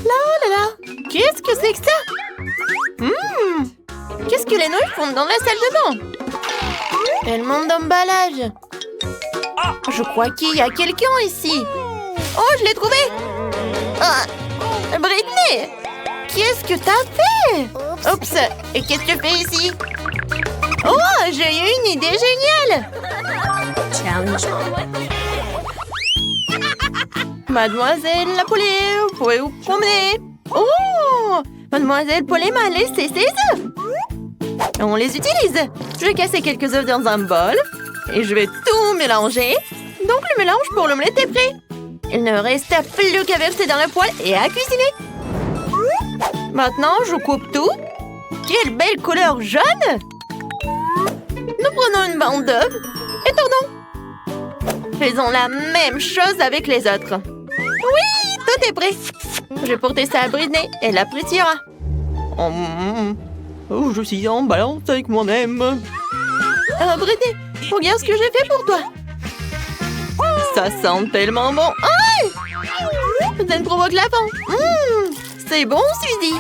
Là là là! Qu'est-ce que c'est que ça? Qu'est-ce que les nouilles font dans la salle de bain? Tellement d'emballage! Je crois qu'il y a quelqu'un ici! Oh, je l'ai trouvé! Ah, Britney! Qu'est-ce que t'as fait? Oups! Et qu'est-ce que tu fais ici? Oh, j'ai eu une idée géniale! Challenge. Mademoiselle la poulet, vous pouvez vous promener. Oh! Mademoiselle poulet m'a laissé ses œufs. On les utilise. Je vais casser quelques œufs dans un bol et je vais tout mélanger. Donc le mélange pour l'omelette est prêt. Il ne reste plus qu'à verser dans le poêle et à cuisiner. Maintenant, je coupe tout. Quelle belle couleur jaune! Nous prenons une bande d'œufs et tournons. Faisons la même chose avec les autres. Oui, tout est prêt. Je vais porter ça à Britney. Elle appréciera. Oh, je suis en balance avec moi-même. Britney, regarde ce que j'ai fait pour toi. Ça sent tellement bon. Aïe! Ça me provoque la faim. C'est bon, Suzy.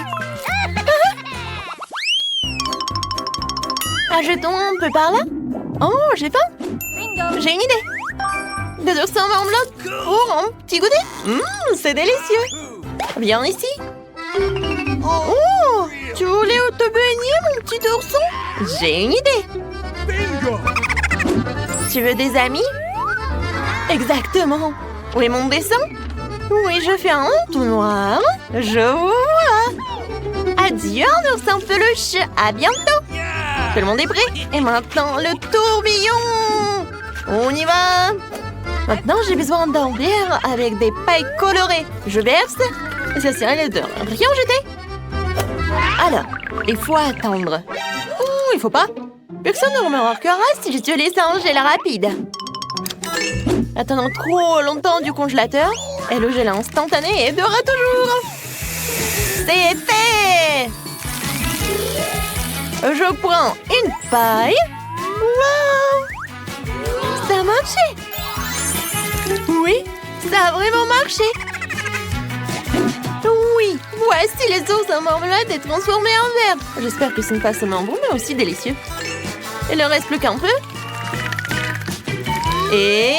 Ajoutons un peu par là. Oh, j'ai faim. J'ai une idée. Des oursins marmelade pour un petit goûter. C'est délicieux. Viens ici. Oh, tu voulais te baigner, mon petit ourson? J'ai une idée. Tu veux des amis? Exactement. Où est mon dessin? Oui, je fais un tout noir. Je vous vois. Adieu, un oursin peluche. À bientôt. Tout le monde est prêt. Et maintenant, le tourbillon. On y va. Maintenant, j'ai besoin d'un verre avec des pailles colorées. Je verse. Et ça sert de rien jeter. Alors, il faut attendre. Oh, il faut pas. Personne ne remarquera si j'utilise un gel rapide. Attendons trop longtemps du congélateur. Et le gel instantané durera toujours. C'est fait. Je prends une paille. Wow! Ça a marché. Oui, ça a vraiment marché. Oui, voici les os en marmelade et transformés en verre. J'espère que ce n'est pas seulement bon, mais aussi délicieux. Il ne reste plus qu'un peu. Et...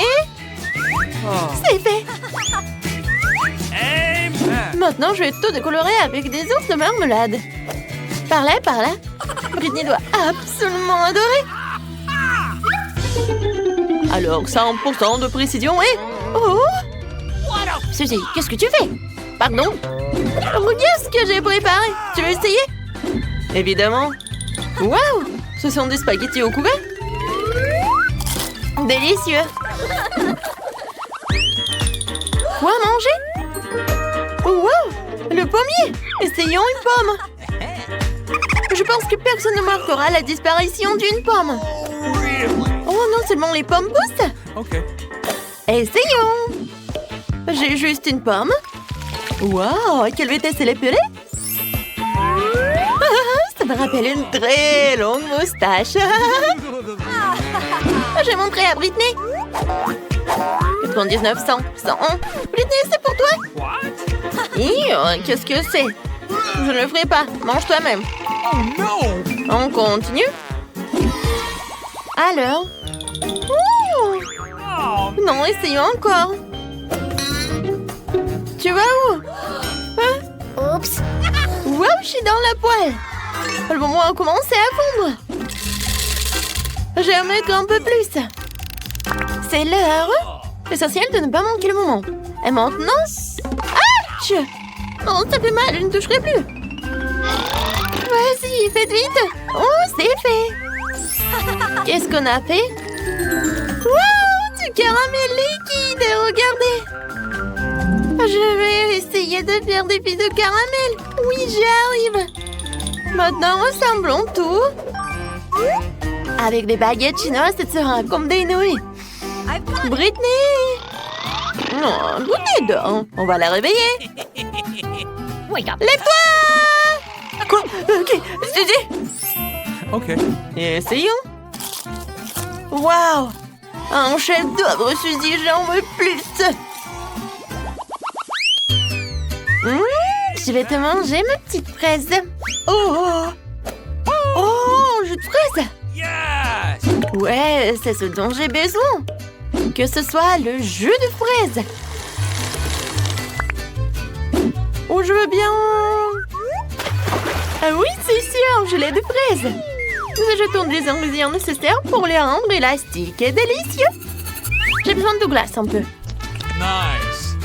c'est fait. Maintenant, je vais tout décolorer avec des os de marmelade. Par là, par là. Britney doit absolument adorer. Alors, 100% de précision et... Oh! Suzy, qu'est-ce que tu fais? Pardon? Regarde ce que j'ai préparé. Tu veux essayer? Évidemment. Waouh! Ce sont des spaghettis au couvert. Délicieux. Quoi manger? Wow! Le pommier! Essayons une pomme. Je pense que personne ne marquera la disparition d'une pomme. Oh, non seulement les pommes poussent. Ok. Essayons. J'ai juste une pomme. Wow, quelle vitesse elle est épurée. Ça me rappelle une très longue moustache. J'ai montré à Britney. 99, 100, 101. Britney, c'est pour toi. Qu'est-ce que c'est? Je ne le ferai pas. Mange toi-même. Oh non! On continue. Alors? Oh! Non, essayons encore. Tu vas où? Hein? Oups. Wow, je suis dans la poêle. Le moment a commencé à fondre. Je vais en mettre un peu plus. C'est l'heure. Essentiel de ne pas manquer le moment. Et maintenant... Ouch! Oh, ça fait mal, je ne toucherai plus. Vas-y, faites vite. Oh, c'est fait. Qu'est-ce qu'on a fait? Wow, du caramel liquide, regardez. Je vais essayer de faire des billes de caramel. Oui, j'y arrive. Maintenant, ressemblons tout. Avec des baguettes chinoises, ça sera comme des nouilles. Britney! Oh, Britney dort. On va la réveiller. Lève-toi! Quoi? Ok, Suzy. Ok. Essayons. Waouh! Un chef d'œuvre, Suzy, j'en veux plus. Je vais te manger, ma petite fraise. Oh! Oh, jus de fraise! Yes! Ouais, c'est ce dont j'ai besoin. Que ce soit le jus de fraise. Oh, je veux bien. Ah oui, c'est sûr, gelée de fraise. Nous ajoutons les ingrédients nécessaires pour les rendre élastiques et délicieux. J'ai besoin de glace un peu. Nice.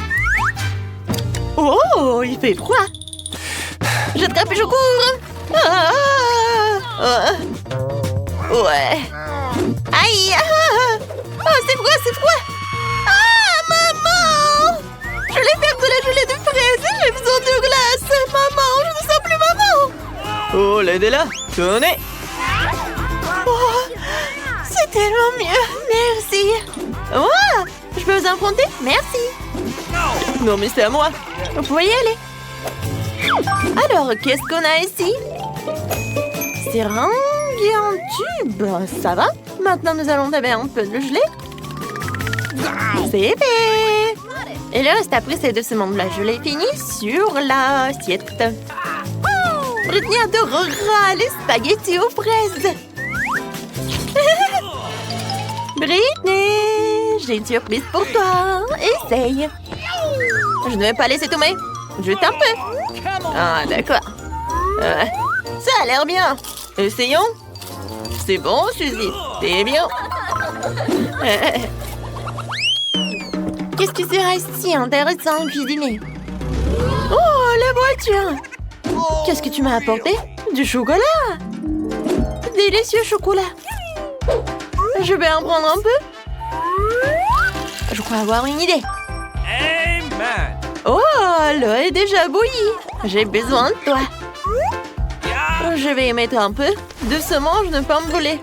Oh, il fait froid. J'attrape et je cours. Ah, ah, ah. Ouais. Aïe. Ah, oh, c'est froid. Ah, maman. Je voulais faire de la gelée de fraises. J'ai besoin de glace. Maman, je ne sens plus maman. Oh, l'aide-la. Tenez. Oh, c'est tellement mieux. Merci. Oh, je peux vous emprunter? Merci. Non, mais c'est à moi. Vous pouvez y aller. Alors, qu'est-ce qu'on a ici? Seringue et un tube. Ça va? Maintenant, nous allons taper un peu de gelée. C'est fait. Et le reste après, c'est de se de la gelée finie sur l'assiette. Britney adorera les spaghettis aux fraises. Britney, j'ai une surprise pour toi. Essaye. Je ne vais pas laisser tomber. Juste un peu. Ah, d'accord. Ça a l'air bien. Essayons. C'est bon, Suzy. C'est bien. Qu'est-ce qui sera si intéressant à cuisiner? Oh, la voiture. Qu'est-ce que tu m'as apporté? Du chocolat. Délicieux chocolat. Je vais en prendre un peu. Je crois avoir une idée. Amen. Oh, l'eau est déjà bouillie. J'ai besoin de toi. Je vais y mettre un peu. Doucement, je ne peux pas me brûler.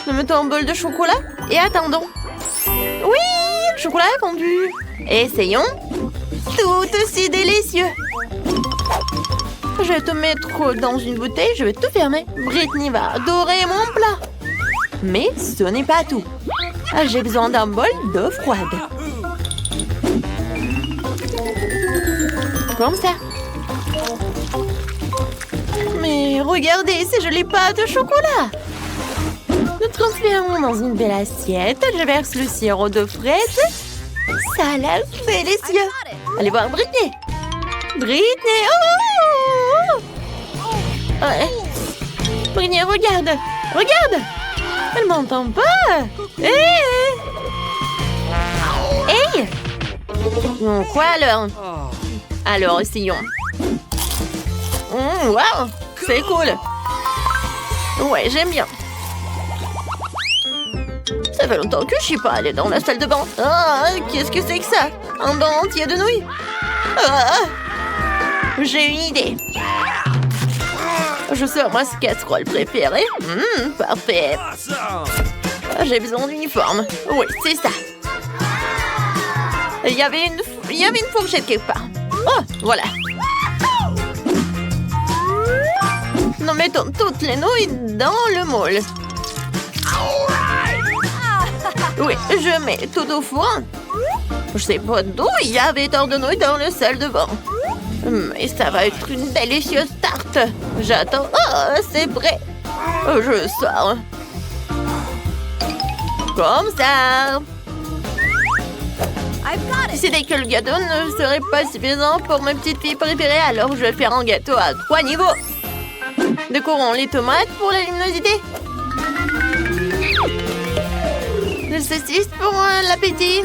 Nous mettons un bol de chocolat et attendons. Oui, le chocolat est fondu. Essayons. Tout aussi délicieux. Je vais te mettre dans une bouteille, je vais tout fermer. Britney va adorer mon plat. Mais ce n'est pas tout. J'ai besoin d'un bol d'eau froide. Comme ça. Mais regardez, ces jolies pâtes de chocolat. Nous transférons dans une belle assiette. Je verse le sirop de fraise. Ça a l'air délicieux. Allez voir Britney. Britney, oh! Ouais. Britney, regarde. Regarde. Elle m'entend pas. Hé! Hey! Bon, quoi alors? Alors, essayons. Wow! C'est cool. Ouais, j'aime bien. Ça fait longtemps que je suis pas allée dans la salle de bain. Ah, qu'est-ce que c'est que ça? Un bain entier de nouilles? Ah, j'ai une idée. Je sors ma casserole préférée. Parfait. J'ai besoin d'une forme. Oui, c'est ça. Il y avait une fourchette quelque part. Oh, voilà. Nous mettons toutes les nouilles dans le moule. Oui, je mets tout au four. Je sais pas d'où il y avait tant de nouilles dans le salle de bain. Mais ça va être une délicieuse tarte. J'attends. Oh, c'est prêt. Je sors. Comme ça. Si dès que le gâteau ne serait pas suffisant pour ma petite fille préférée, alors je vais faire un gâteau à 3 niveaux. Décorons les tomates pour la luminosité. Le saucisse pour l'appétit.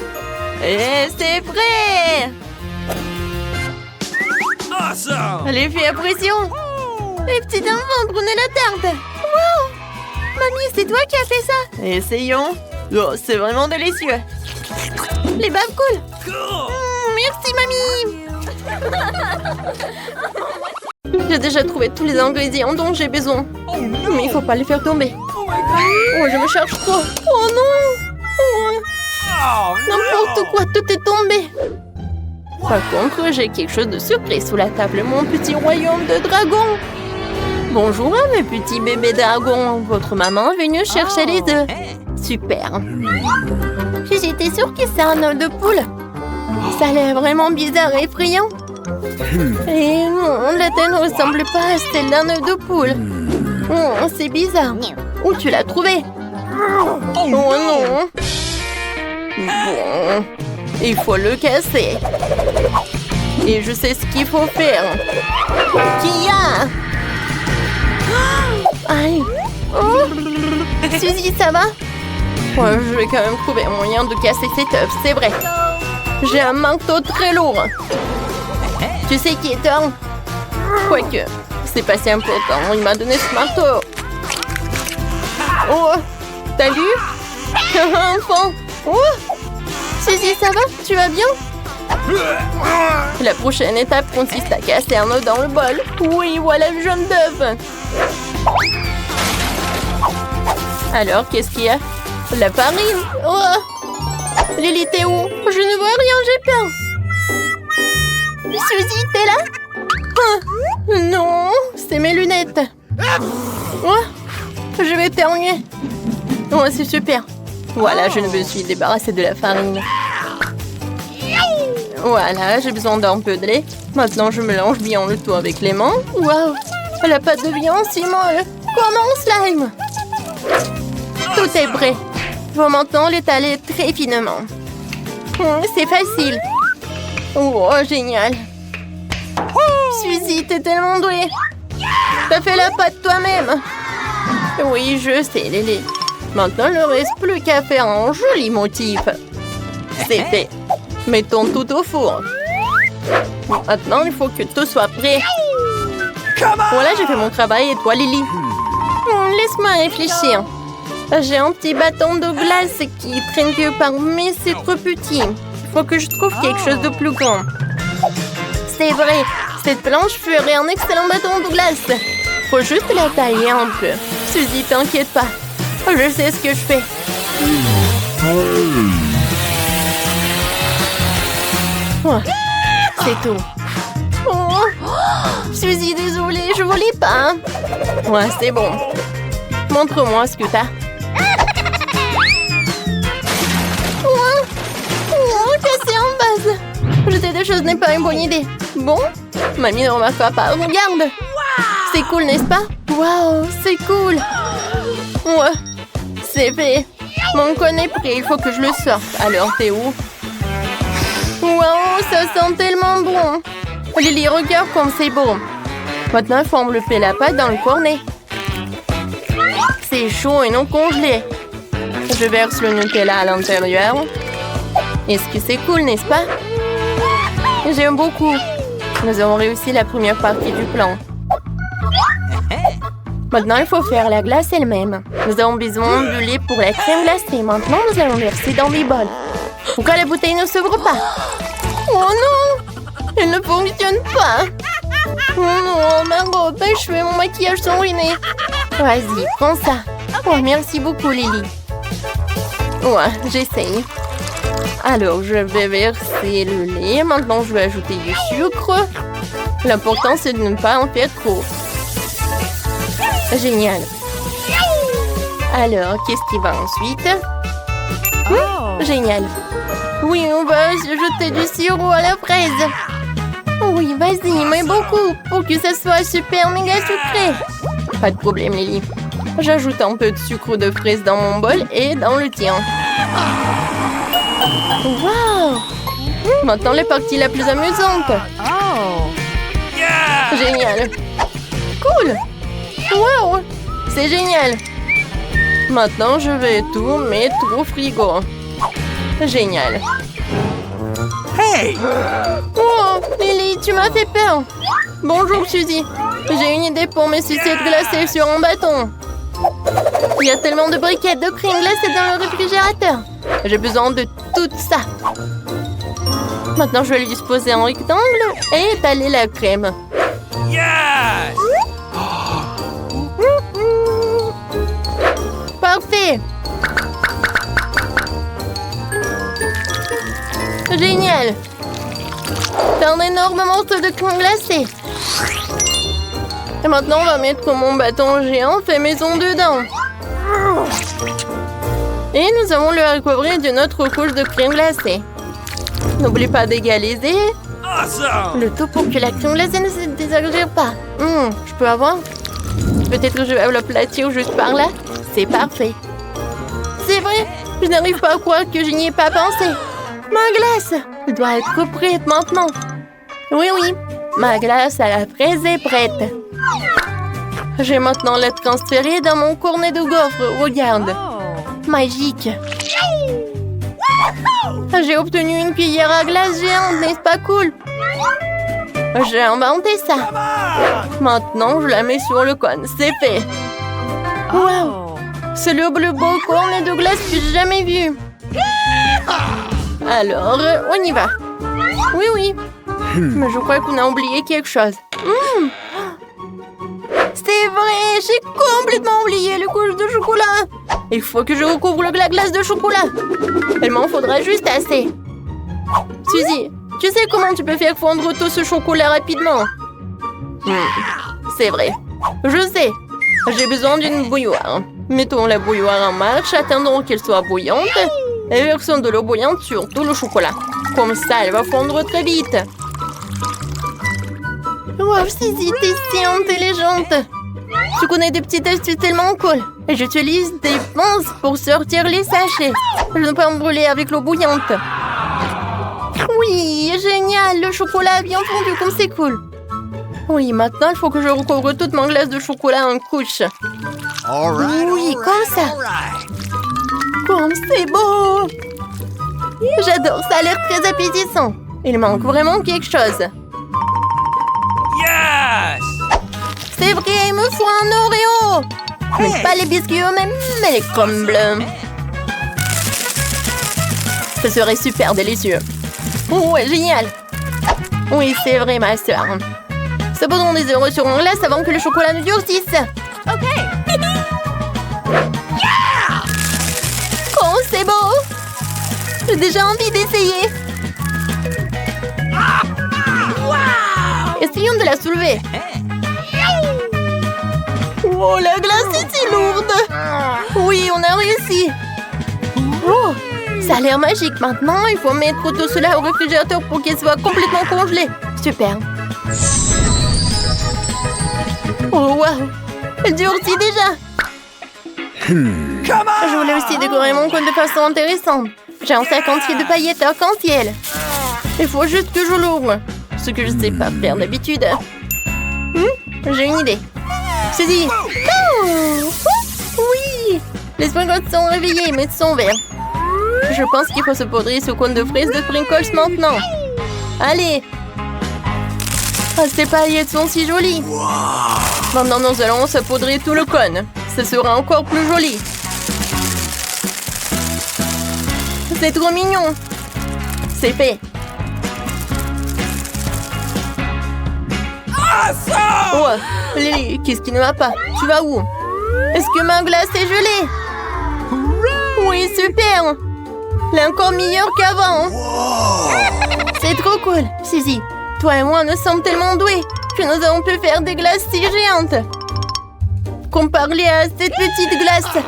Et c'est prêt. Awesome. L'effet à pression. Les petits enfants, prenez la tarte. Wow. Mamie, c'est toi qui as fait ça. Essayons. Oh, c'est vraiment délicieux. Les baves cool. Merci, mamie. J'ai déjà trouvé tous les ingrédients dont j'ai besoin. Mais il faut pas les faire tomber. Oh, je me cherche trop. Oh non. Oh, n'importe quoi, tout est tombé. Par contre, j'ai quelque chose de surprise sous la table. Mon petit royaume de dragons. Bonjour, mes petits bébés dragons. Votre maman est venue chercher les œufs. Super. J'étais sûre que c'est un œuf de poule. Ça a l'air vraiment bizarre et effrayant. Et non, la taille ne ressemble pas à celle d'un œuf de poule. Oh, c'est bizarre. Où tu l'as trouvé? Oh non. Bon, il faut le casser. Et je sais ce qu'il faut faire. Kia! Aïe! Oh! Suzy, ça va? Ouais, je vais quand même trouver un moyen de casser cet œuf, c'est vrai. J'ai un marteau très lourd. Tu sais qui est Thor? Quoique, c'est pas si important. Il m'a donné ce marteau. Oh! T'as vu? Enfant! Oh! Suzy, ça va? Tu vas bien? La prochaine étape consiste à casser un œuf dans le bol. Oui, voilà le jaune d'œuf. Alors, qu'est-ce qu'il y a? La farine. Oh! Lily, t'es où? Je ne vois rien, j'ai peur. Suzy, t'es là? Oh, non, c'est mes lunettes. Oh, je vais éternuer. Oh, c'est super. Voilà, je me suis débarrassée de la farine. Voilà, j'ai besoin d'un peu de lait. Maintenant, je mélange bien le tout avec les mains. Waouh, la pâte devient si molle. Comme un slime. Tout est prêt. Faut maintenant l'étaler très finement. C'est facile. Oh, génial. Suzy, t'es tellement douée. T'as fait la pâte toi-même. Oui, je sais, Lily. Maintenant, il ne reste plus qu'à faire un joli motif. C'est fait. Mettons tout au four. Maintenant, il faut que tout soit prêt. Voilà, j'ai fait mon travail. Et toi, Lily? Laisse-moi réfléchir. J'ai un petit bâton de glace qui traîne quelque part, mais c'est trop petit. Il faut que je trouve quelque chose de plus grand. C'est vrai, cette planche ferait un excellent bâton de glace. Faut juste la tailler un peu. Suzy, t'inquiète pas. Je sais ce que je fais. Oh, c'est tout. Oh, Suzy, désolée, je voulais pas. Ouais, c'est bon. Montre-moi ce que t'as. Cassé en base. Jeter des choses n'est pas une bonne idée. Bon, mamie ne remarquera pas. Regarde. C'est cool, n'est-ce pas? Waouh, c'est cool. Ouais, c'est fait. Mon cône est prêt, il faut que je le sorte. Alors, t'es où? Waouh, ça sent tellement bon. Lily, regarde comme c'est beau. Maintenant, il faut envelopper la pâte dans le cornet. C'est chaud et non congelé. Je verse le Nutella à l'intérieur. Est-ce que c'est cool, n'est-ce pas? J'aime beaucoup. Nous avons réussi la première partie du plan. Maintenant, il faut faire la glace elle-même. Nous avons besoin de lait pour la crème glacée. Maintenant, nous allons verser dans des bols. Pourquoi la bouteille ne s'ouvre pas? Oh non! Elle ne fonctionne pas. Oh non, ma robe, mes cheveux, mon maquillage sont ruinés. Vas-y, prends ça. Oh, merci beaucoup, Lily. Ouais, j'essaye. Alors, je vais verser le lait. Maintenant, je vais ajouter du sucre. L'important, c'est de ne pas en faire trop. Génial. Alors, qu'est-ce qui va ensuite? Génial. Oui, on va jeter du sirop à la fraise. Oui, vas-y, mais beaucoup, pour que ça soit super méga sucré. Pas de problème, Lily. J'ajoute un peu de sucre de fraise dans mon bol et dans le tien. Wow! Maintenant, la partie la plus amusante. Génial. Cool. Wow! C'est génial. Maintenant, je vais tout mettre au frigo. Génial. Hey! Oh, Lily, tu m'as fait peur. Bonjour, Suzy. J'ai une idée pour mes sucettes glacées sur un bâton. Il y a tellement de briquettes de crème glacée dans le réfrigérateur. J'ai besoin de tout ça. Maintenant, je vais le disposer en rectangle et étaler la crème. Yes! Parfait. Génial. C'est un énorme morceau de crème glacée. Et maintenant, on va mettre mon bâton géant fait maison dedans. Et nous allons le recouvrir d'une autre couche de crème glacée. N'oublie pas d'égaliser. Awesome! Le tout pour que l'action glacée ne se désagrége pas. Je peux avoir? Peut-être que je vais l'aplatir juste par là. C'est parfait. C'est vrai, je n'arrive pas à croire que je n'y ai pas pensé. Ma glace, elle doit être prête maintenant. Oui, ma glace à la fraise est prête. Je vais maintenant la transférer dans mon cornet de gaufres. Regarde. Magique. J'ai obtenu une cuillère à glace géante, n'est-ce pas cool? J'ai inventé ça. Maintenant, je la mets sur le cône. C'est fait. Wow! C'est le plus beau cornet de glace que j'ai jamais vu. Alors, on y va. Oui. Mais je crois qu'on a oublié quelque chose. C'est vrai, j'ai complètement oublié le couche de chocolat. Il faut que je recouvre la glace de chocolat. Il m'en faudra juste assez. Suzy, tu sais comment tu peux faire fondre tout ce chocolat rapidement? C'est vrai. Je sais. J'ai besoin d'une bouilloire. Mettons la bouilloire en marche, attendons qu'elle soit bouillante et versons de l'eau bouillante sur tout le chocolat. Comme ça, elle va fondre très vite. Wow, Suzy, t'es si intelligente. Tu connais des petites astuces tellement cool. Et j'utilise des pinces pour sortir les sachets. Je ne peux pas me brûler avec l'eau bouillante. Oui, génial. Le chocolat a bien fondu, comme c'est cool. Oui, maintenant, il faut que je recouvre toute ma glace de chocolat en couche. Oui, comme ça. Comme c'est beau. J'adore, ça a l'air très appétissant. Il manque vraiment quelque chose. Yes! C'est vrai, il me faut un Oreo. Mais pas les biscuits eux-mêmes, mais les crumbles. Ce serait super délicieux. Ouais, génial. Oui, c'est vrai, ma soeur. Saboutons des euros sur mon glace avant que le chocolat ne durcisse. OK. Oh, c'est beau. J'ai déjà envie d'essayer. Essayons de la soulever. Oh, la glace est si lourde. Oui, on a réussi. Oh, ça a l'air magique. Maintenant, il faut mettre tout cela au réfrigérateur pour qu'il soit complètement congelé. Super. Oh, waouh. Elle durcit déjà. Je voulais aussi décorer mon cône de façon intéressante. J'ai un sac entier de paillettes arc-en-ciel. Il faut juste que je l'ouvre. Ce que je ne sais pas faire d'habitude. J'ai une idée. Suzy. Oh, oui. Les sprinkles sont réveillés, mais sont verts. Je pense qu'il faut se poudrer ce cône de fraises de sprinkles maintenant. Allez. Oh, ces paillettes sont si jolies. Maintenant, nous allons saupoudrer tout le cône. Ce sera encore plus joli. C'est trop mignon. C'est fait. Oh, Lily, qu'est-ce qui ne va pas? Tu vas où? Est-ce que ma glace est gelée? Oui, super. Elle est encore meilleure qu'avant. C'est trop cool. Suzy, toi et moi, nous sommes tellement doués que nous avons pu faire des glaces si géantes. Comparé à cette petite glace.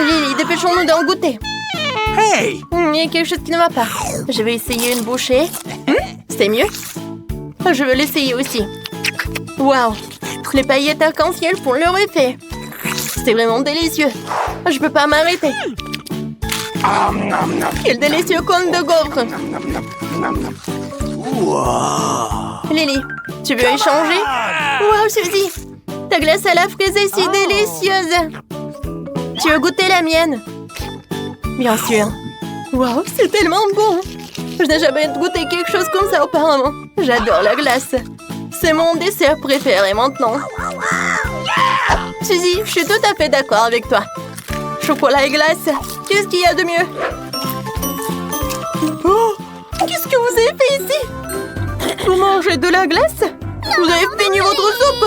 Lily, dépêchons-nous d'en goûter. Hey! Il y a quelque chose qui ne va pas. Je vais essayer une bouchée. C'est mieux? Je veux l'essayer aussi. Waouh! Les paillettes arc-en-ciel font leur effet. C'est vraiment délicieux. Je peux pas m'arrêter. Quel délicieux cône de gaufres. Lily, tu veux échanger? Waouh, Suzy! Ta glace à la fraise est si délicieuse. Tu veux goûter la mienne? Bien sûr. Waouh, c'est tellement bon. Je n'ai jamais goûté quelque chose comme ça auparavant. J'adore la glace. C'est mon dessert préféré maintenant. Suzy, je suis tout à fait d'accord avec toi. Chocolat et glace, qu'est-ce qu'il y a de mieux? Oh, qu'est-ce que vous avez fait ici? Vous mangez de la glace? Vous avez fini votre soupe?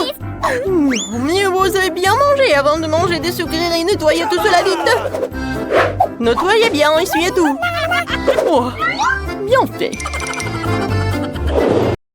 Non, mais vous avez bien mangé avant de manger des sucreries. Nettoyez tout cela vite. Nettoyez bien, essuyez tout. Oh, bien fait.